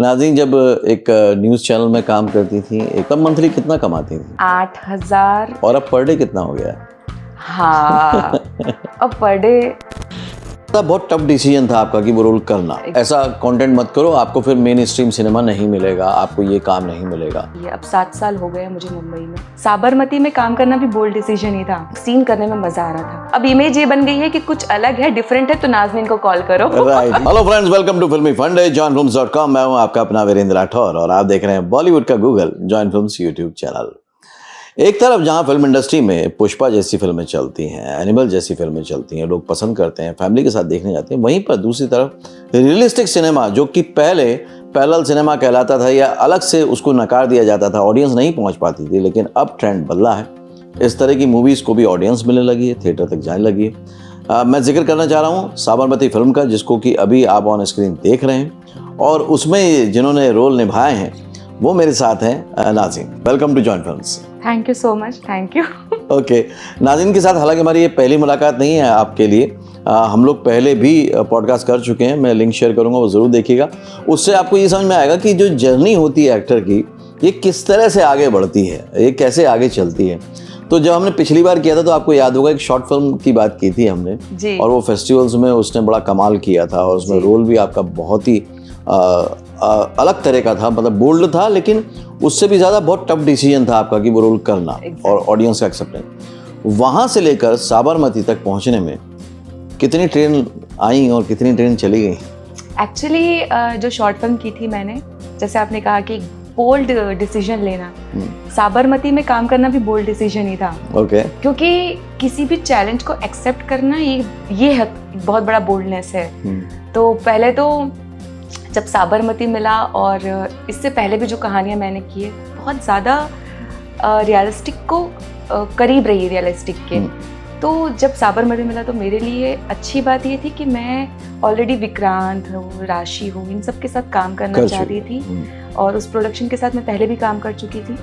नाज़रीन, जब एक न्यूज़ चैनल में काम करती थी, तब मंथली कितना कमाती थी? 8,000। और अब पर डे कितना हो गया? हाँ अब पर डे। बहुत टफ डिसीजन था आपका कि वो रोल करना, ऐसा कंटेंट मत करो, आपको फिर मेन स्ट्रीम सिनेमा नहीं मिलेगा, आपको ये काम नहीं मिलेगा। ये अब 7 साल हो गए मुझे मुंबई में। साबरमती में काम करना भी बोल्ड डिसीजन ही था, सीन करने में मजा आ रहा था। अब इमेज ये बन गई है कि कुछ अलग है, डिफरेंट है, तो नाज़नीन को कॉल करो। Right. Hello friends, welcome to Filmy Funde, joinfilms.com। मैं हूं आपका अपना वीरेंद्र राठौर और आप देख रहे हैं बॉलीवुड का Google, join films YouTube channel. एक तरफ जहां फिल्म इंडस्ट्री में पुष्पा जैसी फिल्में चलती हैं, एनिमल जैसी फिल्में चलती हैं, लोग पसंद करते हैं, फैमिली के साथ देखने जाते हैं, वहीं पर दूसरी तरफ रियलिस्टिक सिनेमा, जो कि पहले पैरेलल सिनेमा कहलाता था या अलग से उसको नकार दिया जाता था, ऑडियंस नहीं पहुंच पाती थी, लेकिन अब ट्रेंड बदला है। इस तरह की मूवीज़ को भी ऑडियंस मिलने लगी है, थिएटर तक जाने लगी है। मैं जिक्र करना चाह रहा हूँ साबरमती फिल्म का, जिसको कि अभी आप ऑन स्क्रीन देख रहे हैं, और उसमें जिन्होंने रोल निभाए हैं वो मेरे साथ हैं नाज़रीन। Welcome to join films. Thank you so much, thank you. Okay, नाज़रीन के साथ हालांकि हमारी ये पहली मुलाकात नहीं है आपके लिए। हम लोग पहले भी पॉडकास्ट कर चुके हैं, मैं लिंक शेयर करूंगा, वो ज़रूर देखिएगा। उससे आपको ये समझ में आएगा कि जो जर्नी होती है एक्टर की, ये किस तरह से आगे बढ़ती है, ये कैसे आगे चलती है। तो जब हमने पिछली बार किया था तो आपको याद होगा, एक शॉर्ट फिल्म की बात की थी हमने जी। और वो फेस्टिवल्स में उसने बड़ा कमाल किया था, और उसमें रोल भी आपका बहुत ही अलग तरह का था, मतलब बोल्ड था, लेकिन उससे भी ज़्यादा बहुत टफ डिसीजन था आपका कि वो रोल करना और ऑडियंस का एक्सेप्टेंस। वहाँ से लेकर साबरमती तक पहुँचने में कितनी ट्रेन आई और कितनी ट्रेन चली गई? एक्चुअली जो शॉर्ट फिल्म की थी मैंने, जैसे आपने कहा कि बोल्ड डिसीजन लेना, साबरमती में काम करना भी बोल्ड डिसीजन ही था। ओके। क्योंकि किसी भी चैलेंज को एक्सेप्ट करना ये है बहुत बड़ा बोल्डनेस है। तो पहले तो जब साबरमती मिला, और इससे पहले भी जो कहानियाँ मैंने की है, बहुत ज़्यादा रियलिस्टिक को करीब रही रियलिस्टिक के। तो जब साबरमती मिला तो मेरे लिए अच्छी बात ये थी कि मैं ऑलरेडी विक्रांत हूँ, राशि हूँ, इन सब के साथ काम करना चाह रही थी, और उस प्रोडक्शन के साथ मैं पहले भी काम कर चुकी थी।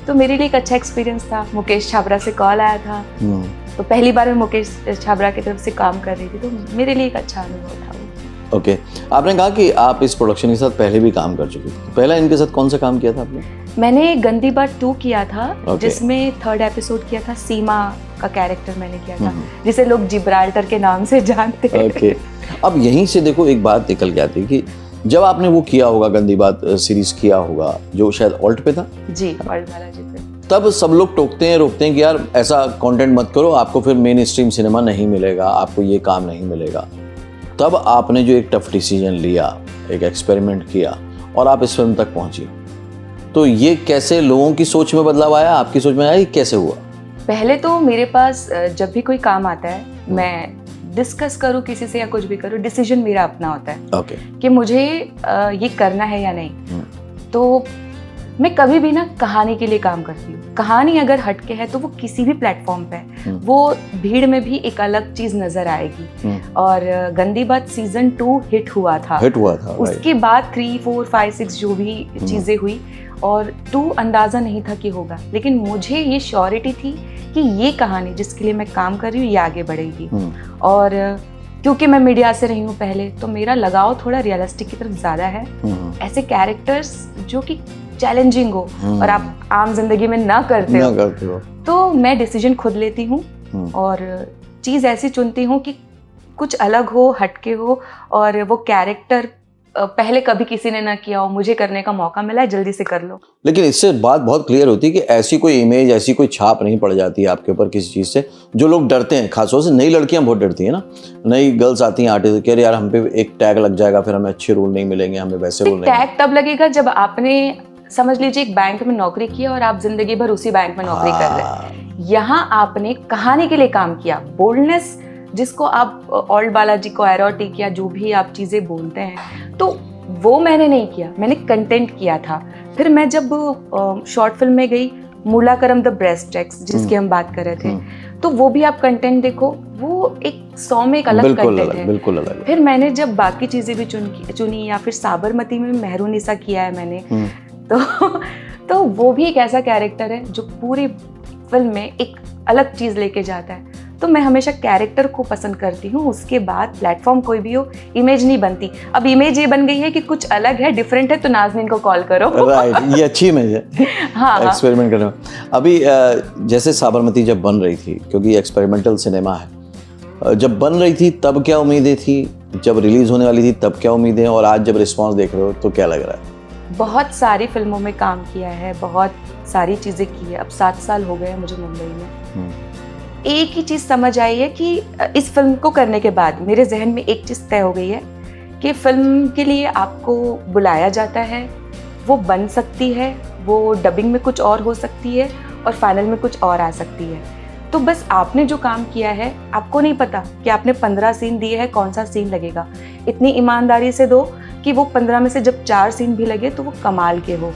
तो मेरे लिए एक अच्छा एक्सपीरियंस था। मुकेश छाबड़ा से कॉल आया था, तो पहली बार मैं मुकेश छाबड़ा की तरफ से काम कर रही थी, तो मेरे लिए एक अच्छा अनुभव था। ओके, आपने कहा कि आप इस प्रोडक्शन के साथ पहले भी काम कर चुकी थी। पहला इनके साथ कौन सा काम किया था आपने? मैंने गंदी बात 2 किया था, जिसमें 3rd एपिसोड किया था। सीमा का कैरेक्टर मैंने किया था, जिसे लोग जिब्राल्टर के नाम से जानते हैं। ओके, अब यहीं से देखो एक बात निकल के आती है कि जब आपने वो किया होगा, गंदी बात सीरीज किया होगा, जो शायद ऑल्ट पे था जी, ऑल्ट वाला जी पे, तब सब लोग टोकते हैं, रोकते हैं कि यार ऐसा कंटेंट मत करो, आपको फिर मेन स्ट्रीम सिनेमा नहीं मिलेगा, आपको ये काम नहीं मिलेगा। तब आपने जो एक टफ डिसीजन लिया, एक एक्सपेरिमेंट किया, और आप इस फिल्म तक पहुंची, तो ये कैसे लोगों की सोच में बदलाव आया, आपकी सोच में आया, कैसे हुआ? पहले तो मेरे पास जब भी कोई काम आता है, मैं डिस्कस करूँ किसी से या कुछ भी करूँ, डिसीजन मेरा अपना होता है कि मुझे ये करना है या नहीं। तो मैं कभी भी ना कहानी के लिए काम करती हूँ। कहानी अगर हटके है तो वो किसी भी प्लेटफॉर्म पे, वो भीड़ में भी एक अलग चीज नजर आएगी। और गंदी बात सीजन 2 हिट हुआ था। उसके बाद 3, 4, 5, 6 जो भी चीजें हुई, और 2 अंदाजा नहीं था कि होगा, लेकिन मुझे ये श्योरिटी थी कि ये कहानी जिसके लिए मैं काम कर रही हूँ ये आगे बढ़ेगी। और क्योंकि मैं मीडिया से रही हूँ पहले, तो मेरा लगाव थोड़ा रियलिस्टिक की तरफ ज्यादा है। ऐसे कैरेक्टर्स जो कि चैलेंजिंग हो और आप आम जिंदगी में ना करते हो, तो मैं डिसीजन खुद लेती हूँ और चीज़ ऐसी चुनती हूँ कि कुछ अलग हो, हटके हो, और वो कैरेक्टर पहले कभी किसी ने ना किया हो, मुझे करने का मौका मिला है, जल्दी से कर लो। लेकिन इससे बात बहुत क्लियर होती है कि ऐसी कोई इमेज, ऐसी कोई छाप नहीं पड़ जाती है आपके ऊपर किसी चीज़ से, जो लोग डरते हैं। खासतौर से नई लड़कियां बहुत डरती हैं ना, नई गर्ल्स आती हैं आर्टिस्ट, कह रहे यार हम पे एक टैग लग जाएगा, फिर हमें अच्छे रोल नहीं मिलेंगे, हमें वैसे रोल नहीं। टैग तब लगेगा जब आपने, समझ लीजिए, एक बैंक में नौकरी की और आप जिंदगी भर उसी बैंक में नौकरी कर रहे हैं। यहाँ आपने कहानी के लिए काम किया, बोल्डनेस, जिसको आप ऑल्ड बालाजी को एरोटिक या जो भी आप चीजें बोलते हैं, तो वो मैंने नहीं किया, मैंने कंटेंट किया था। फिर मैं जब शॉर्ट फिल्म में गई, मूलाकरम द ब्रेस्ट टैक्स, जिसकी हम बात कर रहे थे, तो वो भी आप कंटेंट देखो, वो एक 100 में एक अलग कंटेंट है, बिल्कुल अलग। फिर मैंने जब बाकी चीजें भी चुनी, या फिर साबरमती में मेहरुनिसा किया है मैंने, तो वो भी एक ऐसा कैरेक्टर है जो पूरी फिल्म में एक अलग चीज लेके जाता है। तो मैं हमेशा कैरेक्टर को पसंद करती हूँ, उसके बाद प्लेटफॉर्म कोई भी हो, इमेज नहीं बनती। अब इमेज ये बन गई है कि कुछ अलग है, डिफरेंट है, तो नाज़नीन को कॉल करो। राइट, ये अच्छी इमेज है। हाँ, एक्सपेरिमेंट करना। अभी जैसे साबरमती जब बन रही थी, क्योंकि एक्सपेरिमेंटल सिनेमा है, जब बन रही थी तब क्या उम्मीदें थी, जब रिलीज होने वाली थी तब क्या उम्मीदें, और आज जब रिस्पॉन्स देख रहे हो तो क्या लग रहा है? बहुत सारी फिल्मों में काम किया है, बहुत सारी चीज़ें की है। अब 7 साल हो गए हैं मुझे मुंबई में। एक ही चीज़ समझ आई है कि इस फिल्म को करने के बाद मेरे जहन में एक चीज़ तय हो गई है कि फिल्म के लिए आपको बुलाया जाता है, वो बन सकती है, वो डबिंग में कुछ और हो सकती है और फाइनल में कुछ और आ सकती है। तो बस आपने जो काम किया है, आपको नहीं पता कि आपने 15 सीन दिए हैं, कौन सा सीन लगेगा। इतनी ईमानदारी से दो कि वो 15 में से जब 4 सीन भी लगे तो वो कमाल के हो।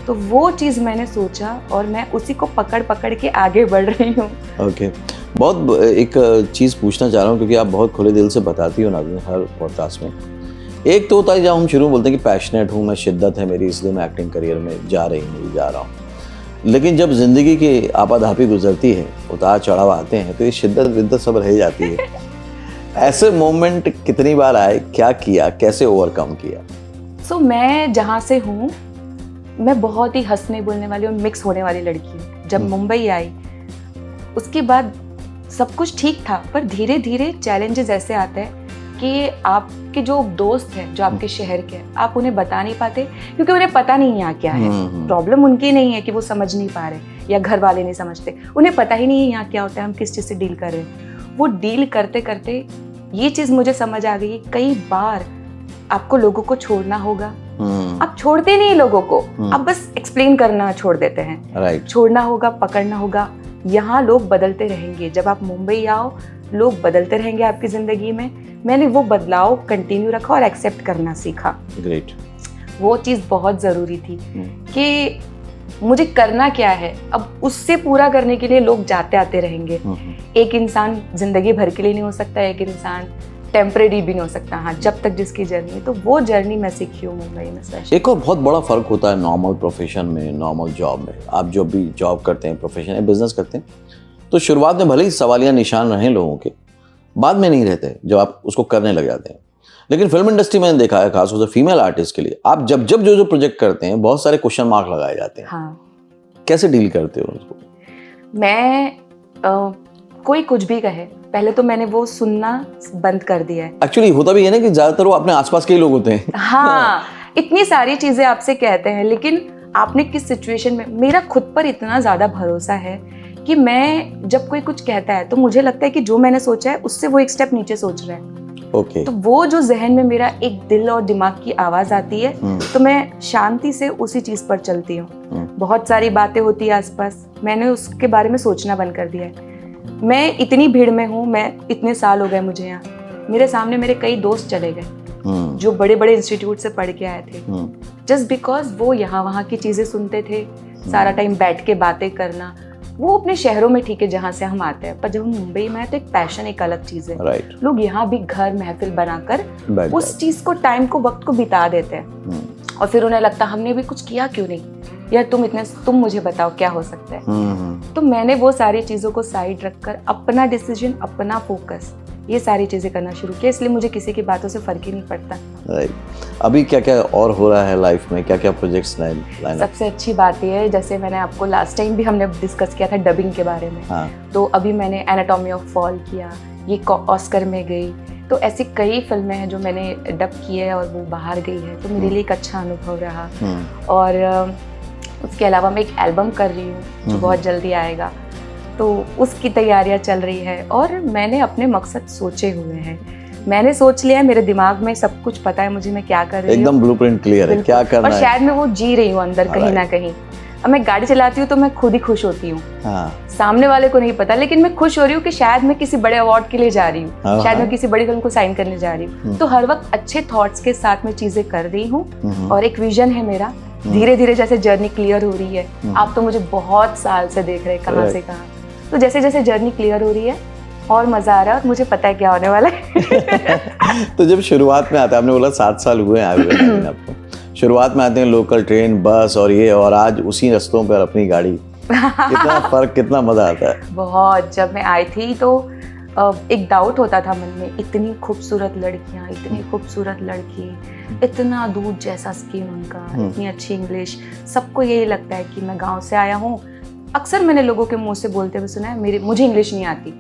तो वो चीज़ मैंने सोचा और मैं उसी को पकड़ पकड़ के आगे बढ़ रही हूँ। ओके, बहुत एक चीज़ पूछना चाह रहा हूँ, क्योंकि आप बहुत खुले दिल से बताती हो नाज़नीन हर पॉडकास्ट में। एक तो होता है जब हम शुरू बोलते हैं कि पैशनेट हूँ मैं, शिद्दत है मेरी, इसलिए मैं एक्टिंग करियर में जा रहा हूँ। लेकिन जब ज़िंदगी की आपाधापी गुजरती है, उतार चढ़ाव आते हैं, तो ये शिद्दत सब रह जाती है। ऐसे मोमेंट कितनी बार आए, क्या किया, कैसे ओवरकम किया? मैं जहाँ से हूँ, मैं बहुत ही हंसने बोलने वाली और मिक्स होने वाली लड़की हूँ। जब मुंबई आई उसके बाद सब कुछ ठीक था, पर धीरे धीरे चैलेंजेस ऐसे आते हैं कि आपके जो दोस्त हैं, जो आपके शहर के हैं, आप उन्हें बता नहीं पाते क्योंकि उन्हें पता नहीं यहाँ क्या है। प्रॉब्लम उनकी नहीं है कि वो समझ नहीं पा रहे या घर वाले नहीं समझते, उन्हें पता ही नहीं है यहाँ क्या होता है, हम किस चीज़ से डील कर रहे हैं। वो डील करते करते ये चीज़ मुझे समझ आ गई, कई बार आपको लोगों को छोड़ना होगा। आप छोड़ते नहीं लोगों को, आप बस एक्सप्लेन करना छोड़ देते हैं। छोड़ना होगा, पकड़ना होगा। यहाँ लोग बदलते रहेंगे। जब आप मुंबई आओ, लोग बदलते रहेंगे आपकी ज़िंदगी में। मैंने वो बदलाव कंटिन्यू रखा और एक्सेप्ट करना सीखा। ग्रेट। वो चीज़ बहुत ज़रूरी थी कि मुझे करना क्या है। अब उससे पूरा करने के लिए लोग जाते आते रहेंगे। एक इंसान ज़िंदगी भर के लिए नहीं हो सकता, एक इंसान टेम्परेरी भी नहीं हो सकता। हाँ, जब तक जिसकी जर्नी है, तो वो जर्नी मैं सीखी हूँ मुंबई में। स्पेशली एक और बहुत बड़ा फ़र्क होता है नॉर्मल प्रोफेशन में, नॉर्मल जॉब में। आप जो भी जॉब करते हैं, प्रोफेशन है, बिजनेस करते हैं, तो शुरुआत में भले ही सवालिया निशान रहें लोगों के, बाद में नहीं रहते जब आप उसको करने लग जाते हैं। लेकिन फिल्म इंडस्ट्री में देखा है, खासतौर से फीमेल आर्टिस्ट के लिए, आप जब जो प्रोजेक्ट करते हैं, बहुत सारे क्वेश्चन मार्क लगाए जाते हैं। हाँ। कैसे डील करते हो उसको? मैं कोई कुछ भी कहे, पहले तो मैंने वो सुनना बंद कर दिया है। एक्चुअली होता भी है ना कि ज्यादातर वो अपने आसपास के ही लोग होते हैं। हाँ, इतनी सारी चीजें आपसे कहते हैं, लेकिन आपने किस सिचुएशन में। मेरा खुद पर इतना ज्यादा भरोसा है कि मैं जब कोई कुछ कहता है तो मुझे लगता है कि जो मैंने सोचा है उससे वो एक स्टेप नीचे सोच रहा है। Okay. तो वो जो जहन में मेरा एक दिल और दिमाग की आवाज आती है, तो मैं शांति से उसी चीज पर चलती हूँ। बहुत सारी बातें होती है आसपास, मैंने उसके बारे में सोचना बंद कर दिया है। मैं इतनी भीड़ में हूँ, मैं इतने साल हो गए मुझे यहाँ। मेरे सामने मेरे कई दोस्त चले गए जो बड़े बड़े इंस्टीट्यूट से पढ़ के आए थे, जस्ट बिकॉज वो यहाँ वहाँ की चीजें सुनते थे, सारा टाइम बैठ के बातें करना। वो अपने शहरों में ठीक है जहाँ से हम आते हैं, पर जब हम मुंबई में आए तो एक पैशन, एक अलग चीज है। Right. लोग यहाँ भी घर महफिल बनाकर उस चीज को, टाइम को, वक्त को बिता देते हैं। और फिर उन्हें लगता हमने भी कुछ किया क्यों नहीं यार, तुम मुझे बताओ क्या हो सकता है। तो मैंने वो सारी चीजों को साइड रखकर अपना डिसीजन, अपना फोकस, ये सारी चीजें करना शुरू किया। इसलिए मुझे किसी की बातों से फर्क ही नहीं पड़ता। अभी क्या क्या और हो रहा है लाइफ में, क्या क्या प्रोजेक्ट्स लाइन? सबसे अच्छी बात ये है, जैसे मैंने आपको लास्ट टाइम भी हमने डिस्कस किया था डबिंग के बारे में। हाँ। तो अभी मैंने एनाटॉमी ऑफ फॉल किया, ये ऑस्कर में गई। तो ऐसी कई फिल्में हैं जो मैंने डब की है और वो बाहर गई है, तो मेरे लिए एक अच्छा अनुभव रहा। और उसके अलावा मैं एक एल्बम कर रही हूँ जो बहुत जल्दी आएगा, तो उसकी तैयारियां चल रही है। और मैंने अपने मकसद सोचे हुए हैं, मैंने सोच लिया है, मेरे दिमाग में सब कुछ पता है मुझे, मैं क्या कर रही हूँ, एकदम ब्लूप्रिंट क्लियर है क्या करना है। और शायद मैं वो जी रही हूँ अंदर कहीं ना कहीं। अब मैं गाड़ी चलाती हूँ तो मैं खुद ही खुश होती हूँ। सामने वाले को नहीं पता, लेकिन मैं खुश हो रही हूँ कि शायद मैं किसी बड़े अवार्ड के लिए जा रही हूँ, शायद मैं किसी बड़ी फिल्म को साइन करने जा रही हूँ। तो हर वक्त अच्छे थॉट्स के साथ मैं चीजें कर रही हूँ। और एक विजन है मेरा, धीरे धीरे जैसे जर्नी क्लियर हो रही है। आप तो मुझे बहुत साल से देख रहे हैं, कहाँ से कहाँ, तो जैसे जैसे जर्नी क्लियर हो रही है और मजा आ रहा है और मुझे पता है क्या होने वाला है। तो जब शुरुआत में आता है, आपने बोला 7 साल हुए हैं आपको, शुरुआत में आते हैं लोकल ट्रेन, बस और ये, और आज उसी रास्तों पर अपनी गाड़ी, कितना फर्क, कितना मजा आता है। बहुत। जब मैं आई थी तो एक डाउट होता था मन में, इतनी खूबसूरत लड़कियां, इतनी खूबसूरत लड़की, इतना दूध जैसा स्किन उनका, इतनी अच्छी इंग्लिश, सबको यही लगता है कि मैं गांव से आया हूँ। अक्सर मैंने लोगों के मुंह से बोलते हुए सुना है मुझे इंग्लिश नहीं आती,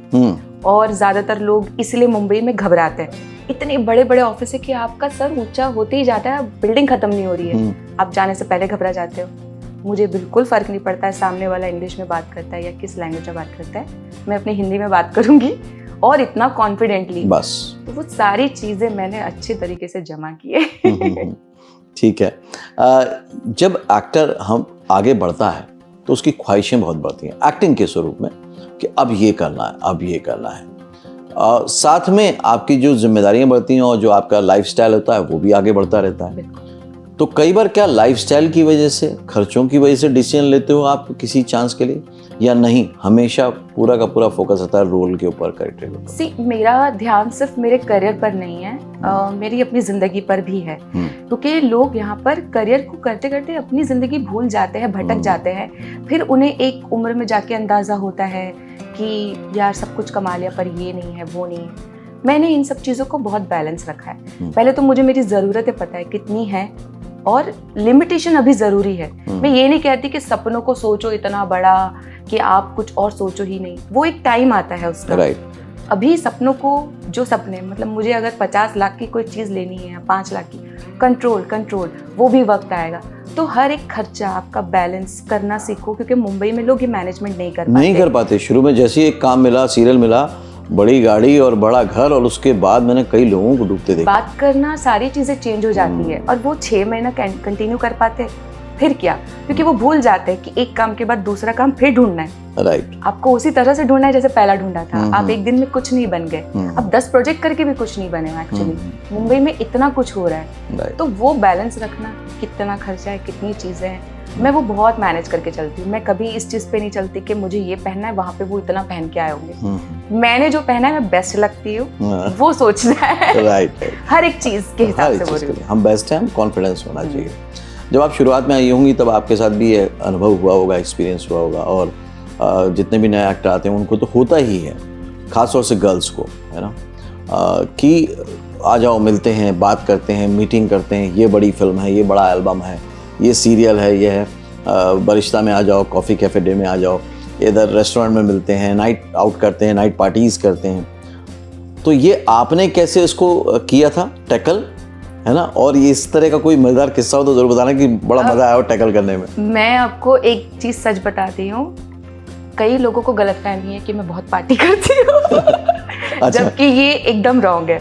और ज़्यादातर लोग इसलिए मुंबई में घबराते हैं। इतने बड़े बड़े ऑफिस है कि आपका सर ऊंचा होते ही जाता है, बिल्डिंग खत्म नहीं हो रही है, आप जाने से पहले घबरा जाते हो। मुझे बिल्कुल फ़र्क नहीं पड़ता है सामने वाला इंग्लिश में बात करता है या किस लैंग्वेज में बात करता है, मैं अपनी हिंदी में बात करूंगी, और इतना कॉन्फिडेंटली बस। तो वो सारी चीज़ें मैंने अच्छे तरीके से जमा किए। ठीक है। जब एक्टर हम आगे बढ़ता है तो उसकी ख्वाहिशें बहुत बढ़ती हैं एक्टिंग के स्वरूप में, कि अब ये करना है, अब ये करना है। साथ में आपकी जो जिम्मेदारियां बढ़ती हैं और जो आपका लाइफस्टाइल होता है वो भी आगे बढ़ता रहता है। तो कई बार क्या लाइफस्टाइल की वजह से, खर्चों की वजह से डिसीजन लेते हो आप किसी चांस के लिए, या नहीं हमेशा पूरा का पूरा फोकस होता है रोल के ऊपर, कैरेक्टर के ऊपर? मेरा ध्यान सिर्फ मेरे करियर पर नहीं है, मेरी अपनी जिंदगी पर भी है, क्योंकि लोग यहाँ पर करियर को करते करते अपनी जिंदगी भूल जाते हैं, भटक जाते हैं। फिर उन्हें एक उम्र में जाके अंदाजा होता है कि यार सब कुछ कमा लिया पर ये नहीं है, वो नहीं है। मैंने इन सब चीज़ों को बहुत बैलेंस रखा है। पहले तो मुझे मेरी ज़रूरतें पता है कितनी है, और लिमिटेशन अभी ज़रूरी है। मैं ये नहीं कहती कि सपनों को सोचो इतना बड़ा कि आप कुछ और सोचो ही नहीं, वो एक टाइम आता है उसका। अभी सपनों को, जो सपने, मतलब मुझे अगर 50 लाख की कोई चीज़ लेनी है या 5 लाख की, कंट्रोल वो भी वक्त आएगा। तो हर एक खर्चा आपका बैलेंस करना सीखो, क्योंकि मुंबई में लोग ये मैनेजमेंट नहीं कर पाते। शुरू में जैसे ही एक काम मिला, सीरियल मिला, बड़ी गाड़ी और बड़ा घर, और उसके बाद मैंने कई लोगों को डूबते देखा। बात करना, सारी चीजें चेंज हो जाती है, और वो 6 महीना कंटिन्यू कर पाते, फिर क्या, क्योंकि वो भूल जाते हैं कि एक काम के बाद दूसरा काम फिर ढूंढना है। राइट। आपको उसी तरह से ढूंढना है जैसे पहला ढूंढा था। आप एक दिन में कुछ नहीं बन गए, अब 10 प्रोजेक्ट करके भी कुछ नहीं बने। एक्चुअली मुंबई में इतना कुछ हो रहा है, तो वो बैलेंस रखना, कितना खर्चा है, कितनी चीजें हैं, मैं वो बहुत मैनेज करके चलती हूँ। मैं कभी इस चीज़ पे नहीं चलती कि मुझे ये पहनना है, वहाँ पे वो इतना पहन के आए होंगे। मैंने जो पहना है मैं बेस्ट लगती हूँ, वो सोचना है। राइट। हर एक चीज़ के हिसाब से बोल रही हूँ। हम बेस्ट हैं, हम कॉन्फिडेंस होना चाहिए। जब आप शुरुआत में आई होंगी तब आपके साथ भी ये अनुभव हुआ होगा, एक्सपीरियंस हुआ होगा, और जितने भी नए एक्टर आते हैं उनको तो होता ही है, खासतौर से गर्ल्स को, है ना, कि आ जाओ, मिलते हैं, बात करते हैं, मीटिंग करते हैं, ये बड़ी फिल्म है, ये बड़ा एल्बम है, ये सीरियल है, ये है, बरिश्ता में आ जाओ, कॉफ़ी कैफ़े डे में आ जाओ, इधर रेस्टोरेंट में मिलते हैं, नाइट आउट करते हैं, नाइट पार्टीज़ करते हैं। तो ये आपने कैसे इसको किया था टैकल, है ना? और ये इस तरह का कोई मज़ेदार किस्सा हो तो ज़रूर बताना कि बड़ा मज़ा आया हो टैकल करने में। मैं आपको एक चीज़ सच बताती हूँ, कई लोगों को गलतफहमी है कि मैं बहुत पार्टी करती हूँ। अच्छा। जबकि ये एकदम रॉन्ग है।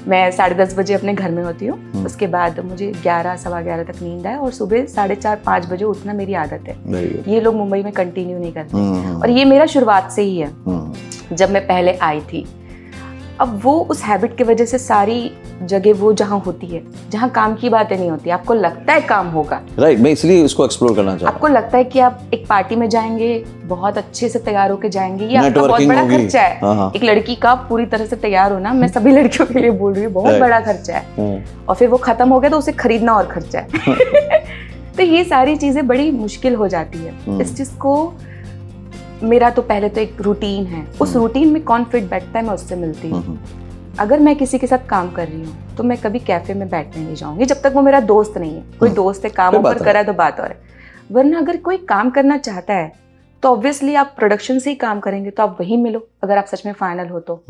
मैं 10:30 बजे अपने घर में होती हूँ, उसके बाद मुझे 11, सवा 11 तक नींद आए, और सुबह 4:30-5 बजे उठना मेरी आदत है। ये लोग मुंबई में कंटिन्यू नहीं करते, और ये मेरा शुरुआत से ही है, जब मैं पहले आई थी। अब वो उस हैबिट की वजह से सारी जगह वो जहाँ होती है, जहाँ काम की बातें नहीं होती, आपको लगता है काम होगा। राइट, मैं इसलिए इसको एक्सप्लोर करना चाहता हूँ। आपको लगता है कि आप एक पार्टी में जाएंगे, बहुत अच्छे से तैयार होकर जाएंगे, ये आपका बहुत बड़ा खर्चा है। एक लड़की का पूरी तरह से तैयार होना, मैं सभी लड़कियों के लिए बोल रही हूँ, बहुत बड़ा खर्चा है। और फिर वो खत्म हो गया तो उसे खरीदना और खर्चा है। तो ये सारी चीजें बड़ी मुश्किल हो जाती है। इस चीज को, मेरा तो पहले तो एक रूटीन है, उस रूटीन में कौन फिट बैठता है मैं उससे मिलती हूँ। अगर मैं किसी के साथ काम कर रही हूँ तो मैं कभी कैफे में बैठने नहीं जाऊंगी जब तक वो मेरा दोस्त नहीं है। कोई दोस्त है, काम ऊपर करा तो बात और है, वरना अगर कोई काम करना चाहता है तो ऑब्वियसली आप प्रोडक्शन से ही काम करेंगे, तो आप वहीं मिलो अगर आप सच में फाइनल हो तो।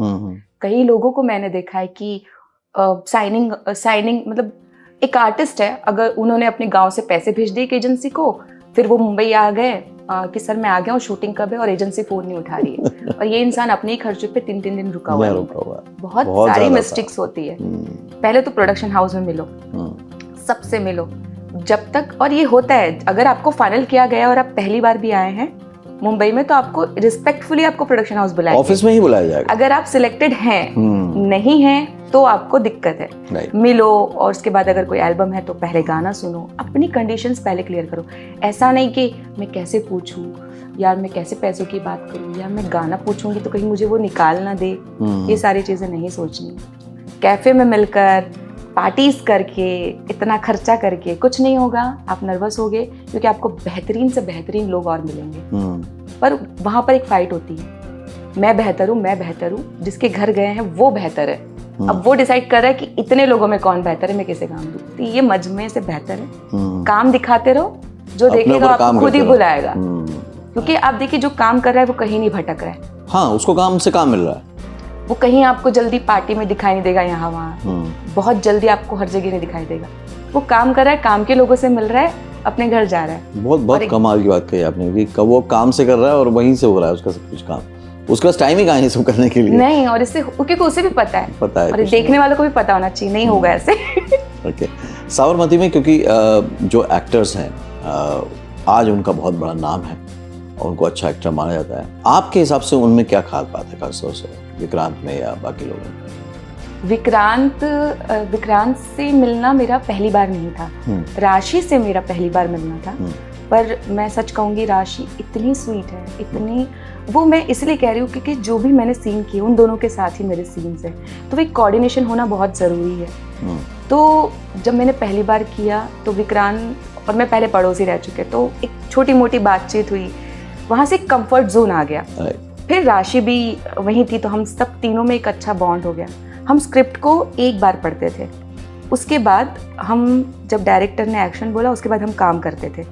कई लोगों को मैंने देखा है कि साइनिंग मतलब एक आर्टिस्ट है, अगर उन्होंने अपने गाँव से पैसे भेज दिए एक एजेंसी को, फिर वो मुंबई आ गए कि सर मैं आ गया हूँ, शूटिंग कब है, और एजेंसी फोन नहीं उठा रही है। और ये इंसान अपने ही खर्चे पे 3-3 दिन रुका हुआ है। बहुत सारी मिस्टेक्स होती है। पहले तो प्रोडक्शन हाउस में मिलो, सबसे मिलो जब तक, और ये होता है अगर आपको फाइनल किया गया और आप पहली बार भी आए हैं मुंबई में तो आपको रिस्पेक्टफुली आपको प्रोडक्शन हाउस बुलाएंगे, ऑफिस में ही बुलाया जाएगा। अगर आप सिलेक्टेड हैं, नहीं हैं तो आपको दिक्कत है। मिलो, और उसके बाद अगर कोई एल्बम है तो पहले गाना सुनो, अपनी कंडीशंस पहले क्लियर करो। ऐसा नहीं कि मैं कैसे पूछूं यार, मैं कैसे पैसों की बात करूं, या मैं गाना पूछूंगी तो कहीं मुझे वो निकाल ना दे। ये सारी चीजें नहीं सोचनी। कैफे में मिलकर पार्टीज करके, इतना खर्चा करके कुछ नहीं होगा। आप नर्वस होगे क्योंकि आपको बेहतरीन से बेहतरीन लोग और मिलेंगे, पर वहां पर एक फाइट होती है मैं बेहतर हूँ, जिसके घर गए हैं वो बेहतर है। अब वो डिसाइड कर रहा है कि इतने लोगों में कौन बेहतर है, मैं कैसे काम दूं। तो ये मजमे से बेहतर है काम दिखाते रहो, जो देखेगा आपको खुद ही बुलाएगा। क्योंकि आप देखिए जो काम कर रहा है वो कहीं नहीं भटक रहा है। हाँ, उसको काम से काम मिल रहा है। वो कहीं आपको जल्दी पार्टी में दिखाई नहीं देगा, यहाँ वहाँ बहुत जल्दी आपको हर जगह नहीं दिखाई देगा। वो काम कर रहा है, काम के लोगों से मिल रहा है, अपने घर जा रहा है। बहुत कमाल की बात कही आपने कि वो काम से कर रहा है और वहीं से हो रहा है उसका सब कुछ काम। उसके पास टाइम ही कहाँ है सब करने के लिए। नहीं, और इससे क्योंकि उसे भी पता है और देखने वालों को भी पता होना चाहिए, नहीं होगा ऐसे। ओके, साबरमती में क्योंकि जो एक्टर्स हैं आज उनका बहुत बड़ा नाम है और उनको अच्छा एक्टर माना जाता है, आपके हिसाब से उनमें क्या खास बात है खासतौर से विक्रांत में या बाकी लोगों में? विक्रांत से मिलना मेरा पहली बार नहीं था, राशि से मेरा पहली बार मिलना था। पर मैं सच कहूँगी, राशि इतनी स्वीट है, इतनी, वो मैं इसलिए कह रही हूँ क्योंकि जो भी मैंने सीन किए उन दोनों के साथ ही मेरे सीन्स हैं, तो एक कोऑर्डिनेशन होना बहुत ज़रूरी है। तो जब मैंने पहली बार किया तो विक्रांत और मैं पहले पड़ोसी रह चुके, तो एक छोटी मोटी बातचीत हुई, वहाँ से एक कंफर्ट जोन आ गया। फिर राशि भी वहीं थी, तो हम सब तीनों में एक अच्छा बॉन्ड हो गया। हम स्क्रिप्ट को एक बार पढ़ते थे, उसके बाद हम जब डायरेक्टर ने एक्शन बोला उसके बाद हम काम करते थे।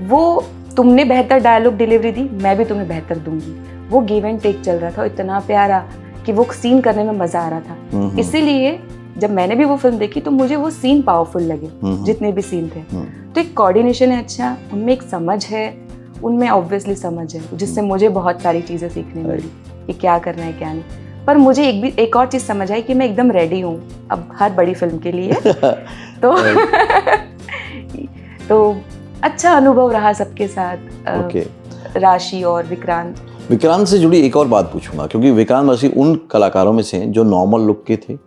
वो तुमने बेहतर डायलॉग डिलीवरी दी, मैं भी तुम्हें बेहतर दूंगी। वो गिव एंड टेक चल रहा था, इतना प्यारा कि वो सीन करने में मजा आ रहा था। इसीलिए जब मैंने भी वो फिल्म देखी तो मुझे वो सीन पावरफुल लगे, जितने भी सीन थे। तो एक कोऑर्डिनेशन है अच्छा, उनमें एक समझ है, उनमें ऑब्वियसली समझ है, जिससे मुझे बहुत सारी चीजें सीखने मिली कि क्या करना है क्या नहीं। पर मुझे एक और चीज समझ आई कि मैं एकदम रेडी हूँ अब हर बड़ी फिल्म के लिए। तो अच्छा अनुभव रहा सबके साथ। राशि और विक्रांत से जुड़ी एक और बात पूछूंगा, क्योंकि विक्रांत वैसे उन कलाकारों में से हैं जो नॉर्मल लुक के थे,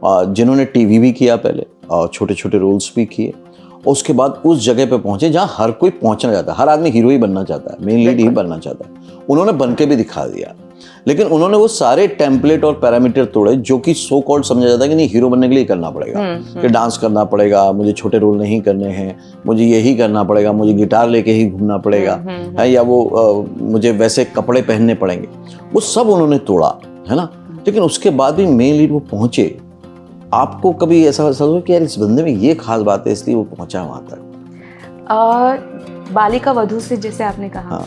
जिन्होंने टीवी भी किया पहले और छोटे छोटे रोल्स भी किए, और उसके बाद उस जगह पे पहुंचे जहां हर कोई पहुंचना चाहता है। हर आदमी हीरो ही बनना चाहता है, मेन लीड ही बनना चाहता है। उन्होंने बन के भी दिखा दिया, लेकिन उन्होंने वो सारे टेम्पलेट और पैरामीटर तोड़े जो कि सो कॉल्ड समझा जाता है कि नहीं, हीरो बनने के लिए करना पड़ेगा, कि डांस करना पड़ेगा, मुझे छोटे रोल नहीं करने हैं, मुझे यही करना पड़ेगा, मुझे गिटार लेके ही घूमना पड़ेगा, है, या वो मुझे वैसे कपड़े पहनने पड़ेंगे। वो सब उन्होंने तोड़ा, है ना। लेकिन उसके बाद भी मेन लीड वो पहुंचे। आपको कभी ऐसा हुआ कि यार इस बंदे में ये खास बात है इसलिए वो पहुंचा वहां तक? बालिका वधू से जैसे आपने कहा,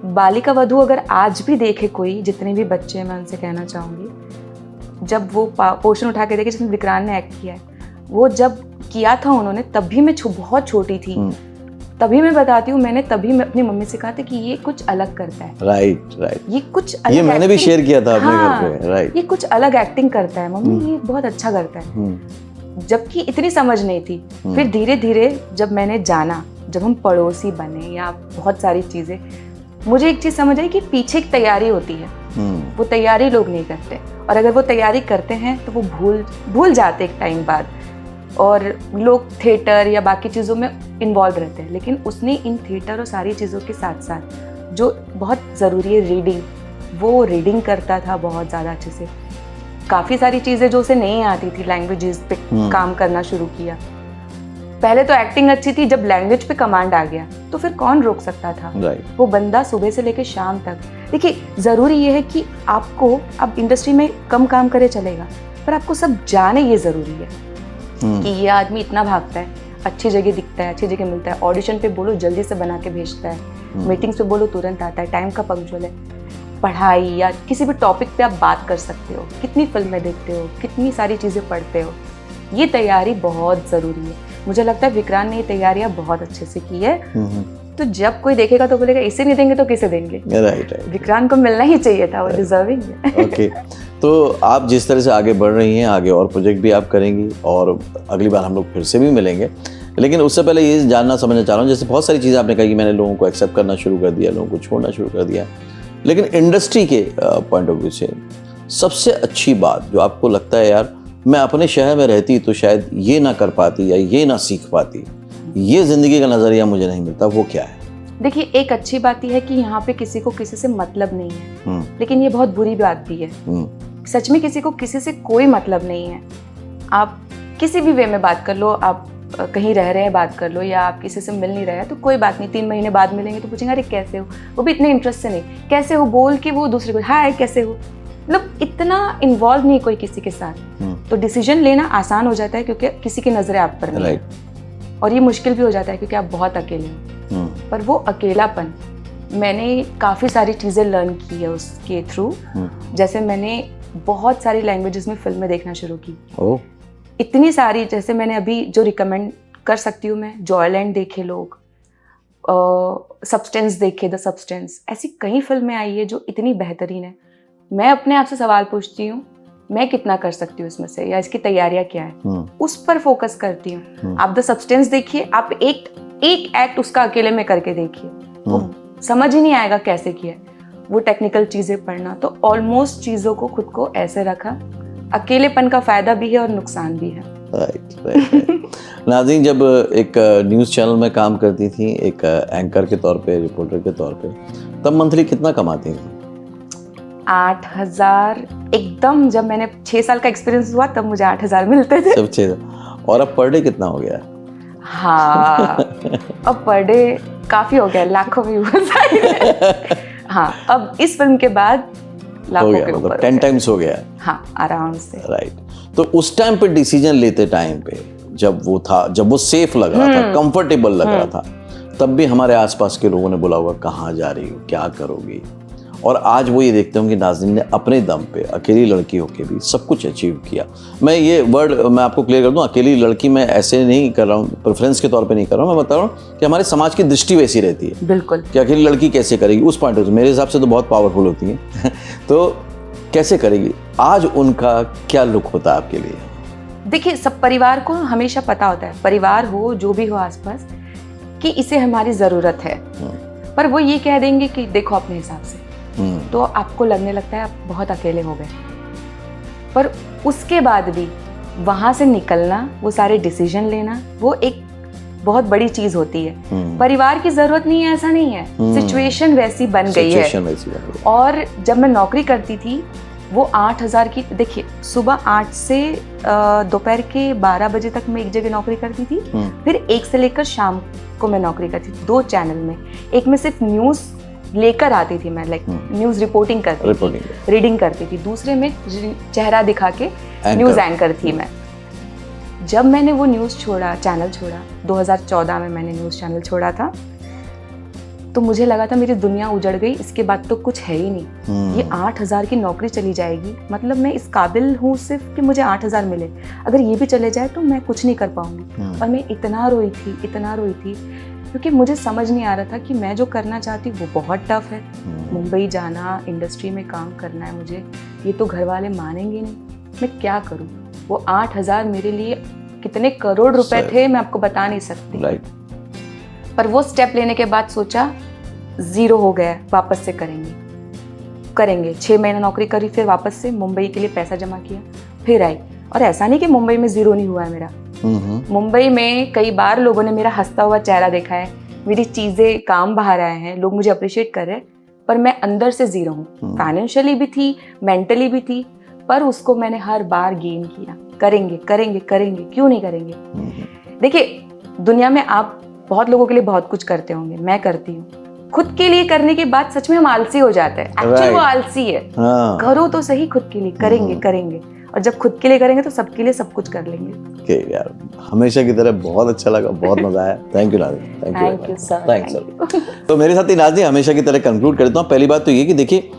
बालिका वधू अगर आज भी देखे कोई, जितने भी बच्चे, मैं उनसे कहना चाहूँगी, जब वो पोर्शन उठा के देखे जिसमें विक्रांत ने एक्ट किया है, वो जब किया था उन्होंने, तब भी मैं बहुत छोटी थी। तभी मैं बताती हूँ, मैंने तभी मैं अपनी मम्मी से कहा था कि ये कुछ अलग करता है। राइट। ये कुछ अलग, ये मैंने भी शेयर किया था अपने घर पे। राइट, ये कुछ अलग एक्टिंग करता है मम्मी, ये बहुत अच्छा करता है। जबकि इतनी समझ नहीं थी। फिर धीरे धीरे जब मैंने जाना, जब हम पड़ोसी बने या बहुत सारी चीजें, मुझे एक चीज समझ आई कि पीछे एक तैयारी होती है। वो तैयारी लोग नहीं करते, और अगर वो तैयारी करते हैं तो वो भूल जाते एक टाइम बाद, और लोग थिएटर या बाकी चीज़ों में इन्वॉल्व रहते हैं। लेकिन उसने इन थिएटर और सारी चीज़ों के साथ साथ जो बहुत ज़रूरी है रीडिंग, वो रीडिंग करता था बहुत ज़्यादा अच्छे से। काफ़ी सारी चीज़ें जो उसे नहीं आती थी, लैंग्वेजेस पे काम करना शुरू किया। पहले तो एक्टिंग अच्छी थी, जब लैंग्वेज पे कमांड आ गया तो फिर कौन रोक सकता था। वो बंदा सुबह से लेकर शाम तक, देखिए ज़रूरी ये है कि आपको, अब इंडस्ट्री में कम काम करे चलेगा, पर आपको सब जाने ये ज़रूरी है कि ये आदमी इतना भागता है, अच्छी जगह दिखता है, अच्छी जगह मिलता है, ऑडिशन पे बोलो जल्दी से बना के भेजता है, मीटिंग्स पे बोलो तुरंत आता है, टाइम का पंक्चुअल है। पढ़ाई या किसी भी टॉपिक पे आप बात कर सकते हो, कितनी फिल्में देखते हो, कितनी सारी चीज़ें पढ़ते हो, ये तैयारी बहुत ज़रूरी है। मुझे लगता है विक्रांत ने ये तैयारियां बहुत अच्छे से की है। तो जब कोई देखेगा तो बोलेगा इसे नहीं देंगे तो किसे देंगे। राइट। विक्रांत को मिलना ही चाहिए था, वो डिजर्विंग है। ओके, तो आप जिस तरह से आगे बढ़ रही हैं, आगे और प्रोजेक्ट भी आप करेंगी और अगली बार हम लोग फिर से भी मिलेंगे। लेकिन उससे पहले ये जानना समझना चाह रहा हूँ, जैसे बहुत सारी चीज़ें आपने कही कि मैंने लोगों को एक्सेप्ट करना शुरू कर दिया, लोगों को छोड़ना शुरू कर दिया, लेकिन इंडस्ट्री के पॉइंट ऑफ व्यू से सबसे अच्छी बात जो आपको लगता है, यार मैं अपने शहर में रहती तो शायद ये ना कर पाती या ये ना सीख पाती, ये जिंदगी का नजरिया मुझे नहीं मिलता, वो क्या है? देखिए, एक अच्छी बात यह है कि यहाँ पे किसी को किसी से मतलब नहीं है, लेकिन ये बहुत बुरी बात भी है। सच में किसी को किसी से कोई मतलब नहीं है। आप किसी भी वे में बात कर लो, आप कहीं रह रहे हैं बात कर लो, या आप किसी से मिल नहीं रहे हैं तो कोई बात नहीं, 3 महीने बाद मिलेंगे तो पूछेंगे अरे कैसे हो, वो भी इतने इंटरेस्ट से नहीं, कैसे हो बोल के वो दूसरे को हाय कैसे हो, मतलब इतना इन्वॉल्व नहीं कोई किसी के साथ। तो डिसीजन लेना आसान हो जाता है क्योंकि किसी की नजरें आप पर नहीं है, और ये मुश्किल भी हो जाता है क्योंकि आप बहुत अकेले हो। पर वो अकेलापन मैंने काफ़ी सारी चीज़ें लर्न की है उसके थ्रू। जैसे मैंने बहुत सारी लैंग्वेजेस में फिल्में देखना शुरू की, इतनी सारी, जैसे मैंने अभी जो रिकमेंड कर सकती हूँ मैं, जॉयलैंड देखे लोग, सब्सटेंस देखे, द सब्सटेंस, ऐसी कई फिल्में आई है जो इतनी बेहतरीन है। मैं अपने आप से सवाल पूछती हूँ मैं कितना कर सकती हूँ इसमें से, या इसकी तैयारियां क्या है, उस पर फोकस करती हूँ। आप द सब्सटेंस देखिए, आप एक एक्ट उसका अकेले में करके देखिए, वो समझ ही नहीं आएगा कैसे किया है। वो टेक्निकल चीजें पढ़ना, तो ऑलमोस्ट चीजों को खुद को ऐसे रखा, अकेलेपन का फायदा भी है और नुकसान भी है। राइट। नाज़रीन, जब एक न्यूज़ चैनल में काम करती थी एक एंकर के तौर पे, रिपोर्टर के तौर पे, तब मंथली कितना कमाती थी? 8,000 एकदम, जब मैंने 6 साल का एक्सपीरियंस हुआ तब मुझे 8,000 मिलते थे। सब 6। और अब पर डे कितना हो गया? हाँ, अब पर डे काफी हो गया, लाखों व्यूअर्स आए। हाँ, अब इस फिल्म के बाद लाखों के ऊपर, 10 टाइम्स हो गया। हाँ, आराम से। राइट। तो उस टाइम पे डिसीजन लेते टाइम पे, जब वो सेफ लग रहा था, कंफर्टेबल लग रहा था, तब भी हमारे आसपास के लोगों ने बोला होगा कहाँ जा रही हो, क्या करोगी? और आज वो ये देखते होंगे नाज़रीन ने अपने दम पे, अकेली लड़की होके भी सब कुछ अचीव किया। मैं ये वर्ड मैं आपको क्लियर कर दूं, अकेली लड़की मैं ऐसे नहीं कर रहा हूँ, प्रेफरेंस के तौर पे नहीं कर रहा हूँ, मैं बता रहा हूँ कि हमारे समाज की दृष्टि वैसी रहती है। बिल्कुल, कि अकेली लड़की कैसे करेगी, उस पॉइंट से मेरे हिसाब से तो बहुत पावरफुल होती है। तो कैसे करेगी? आज उनका क्या लुक होता है आपके लिए? देखिए, सब परिवार को हमेशा पता होता है, परिवार हो जो भी हो आसपास, कि इसे हमारी जरूरत है, पर वो ये कह देंगे कि देखो अपने हिसाब से, तो आपको लगने लगता है आप बहुत अकेले हो गए। पर उसके बाद भी वहां से निकलना, वो सारे डिसीजन लेना, वो एक बहुत बड़ी चीज होती है। परिवार की जरूरत नहीं है ऐसा नहीं है, सिचुएशन वैसी बन गई है। और जब मैं नौकरी करती थी, वो 8,000 की, देखिए सुबह 8 से दोपहर के 12 बजे तक मैं एक जगह नौकरी करती थी, फिर 1 से लेकर शाम को मैं नौकरी करती थी 2 चैनल में। एक में सिर्फ न्यूज लेकर आती थी मैं, लाइक न्यूज रिपोर्टिंग करती थी, रीडिंग करती थी। दूसरे में चेहरा दिखा के न्यूज एंकर थी मैं। जब मैंने वो न्यूज छोड़ा, चैनल छोड़ा, 2014 में मैंने न्यूज चैनल छोड़ा था, तो मुझे लगा था मेरी दुनिया उजड़ गई, इसके बाद तो कुछ है ही नहीं। ये 8,000 की नौकरी चली जाएगी, मतलब मैं इस काबिल हूँ सिर्फ कि मुझे 8,000 मिले, अगर ये भी चले जाए तो मैं कुछ नहीं कर पाऊंगी। और मैं इतना रोई थी, क्योंकि मुझे समझ नहीं आ रहा था कि मैं जो करना चाहती हूँ वो बहुत टफ है। मुंबई जाना, इंडस्ट्री में काम करना है मुझे, ये तो घर वाले मानेंगे नहीं, मैं क्या करूँ? वो 8,000 मेरे लिए कितने करोड़ रुपए थे मैं आपको बता नहीं सकती। पर वो स्टेप लेने के बाद सोचा 0 हो गया, वापस से करेंगे। 6 महीना नौकरी करी, फिर वापस से मुंबई के लिए पैसा जमा किया, फिर आई। और ऐसा नहीं कि मुंबई में 0 नहीं हुआ है मेरा। मुंबई में कई बार लोगों ने मेरा हंसता हुआ चेहरा देखा है, मेरी चीजें काम बाहर आए हैं, लोग मुझे अप्रिशिएट कर रहे हैं, पर मैं अंदर से 0 हूँ। फाइनेंशियली भी थी, मेंटली भी थी, पर उसको मैंने हर बार गेन किया। करेंगे, क्यों नहीं करेंगे? देखिए, दुनिया में आप बहुत लोगों के लिए बहुत कुछ करते होंगे, मैं करती हूँ। खुद के लिए करने के बाद सच में हम आलसी हो जाते हैं। एक्चुअली वो आलसी है। करो तो सही खुद के लिए, करेंगे, और जब खुद के लिए करेंगे तो सबके लिए सब कुछ कर लेंगे। यार, हमेशा की तरह बहुत अच्छा लगा, बहुत मजा आया। थैंक यू नाज़रीन, थैंक यू सर। तो मेरे साथ ही नाज़रीन हमेशा की तरह कंक्लूड करता हूँ। पहली बात तो ये कि देखिए,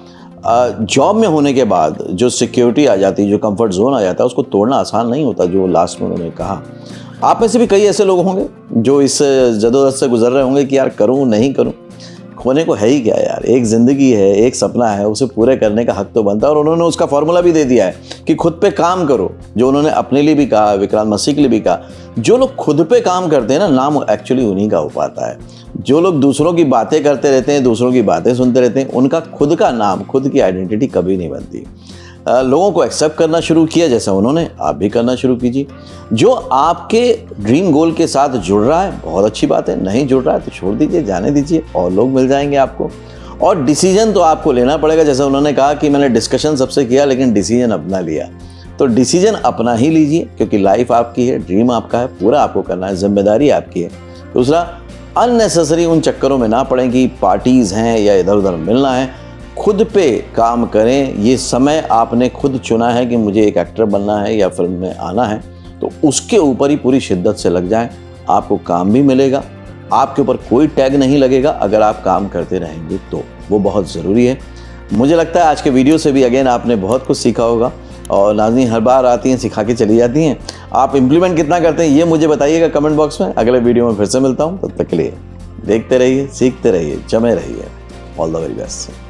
जॉब में होने के बाद जो सिक्योरिटी आ जाती है, जो कंफर्ट जोन आ जाता है, उसको तोड़ना आसान नहीं होता, जो लास्ट में उन्होंने कहा। आप में से भी कई ऐसे लोग होंगे जो इस जदोजहद से गुजर रहे होंगे कि यार करूं नहीं करूं, खोने को है ही क्या यार, एक ज़िंदगी है, एक सपना है, उसे पूरे करने का हक तो बनता है। और उन्होंने उसका फॉर्मूला भी दे दिया है कि खुद पे काम करो, जो उन्होंने अपने लिए भी कहा, विक्रांत मसीह के लिए भी कहा। जो लोग खुद पे काम करते हैं ना, नाम एक्चुअली उन्हीं का हो पाता है। जो लोग दूसरों की बातें करते रहते हैं, दूसरों की बातें सुनते रहते हैं, उनका खुद का नाम, खुद की आइडेंटिटी कभी नहीं बनती। लोगों को एक्सेप्ट करना शुरू किया, जैसा उन्होंने, आप भी करना शुरू कीजिए। जो आपके ड्रीम गोल के साथ जुड़ रहा है बहुत अच्छी बात है, नहीं जुड़ रहा है तो छोड़ दीजिए, जाने दीजिए, और लोग मिल जाएंगे आपको। और डिसीजन तो आपको लेना पड़ेगा, जैसा उन्होंने कहा कि मैंने डिस्कशन सबसे किया लेकिन डिसीजन अपना लिया। तो डिसीजन अपना ही लीजिए, क्योंकि लाइफ आपकी है, ड्रीम आपका है, पूरा आपको करना है, जिम्मेदारी आपकी है। दूसरा, अननेसेसरी उन चक्करों में ना पड़ें कि पार्टीज़ हैं या इधर उधर मिलना है। खुद पे काम करें। ये समय आपने खुद चुना है कि मुझे एक एक्टर बनना है या फिल्म में आना है, तो उसके ऊपर ही पूरी शिद्दत से लग जाएं। आपको काम भी मिलेगा, आपके ऊपर कोई टैग नहीं लगेगा अगर आप काम करते रहेंगे तो, वो बहुत ज़रूरी है। मुझे लगता है आज के वीडियो से भी अगेन आपने बहुत कुछ सीखा होगा, और नाज़नीन हर बार आती हैं सिखा के चली जाती हैं। आप इम्प्लीमेंट कितना करते हैं ये मुझे बताइएगा कमेंट बॉक्स में। अगले वीडियो में फिर से मिलता हूँ, तब तक के लिए देखते रहिए, सीखते रहिए, जमे रहिए। All the very best.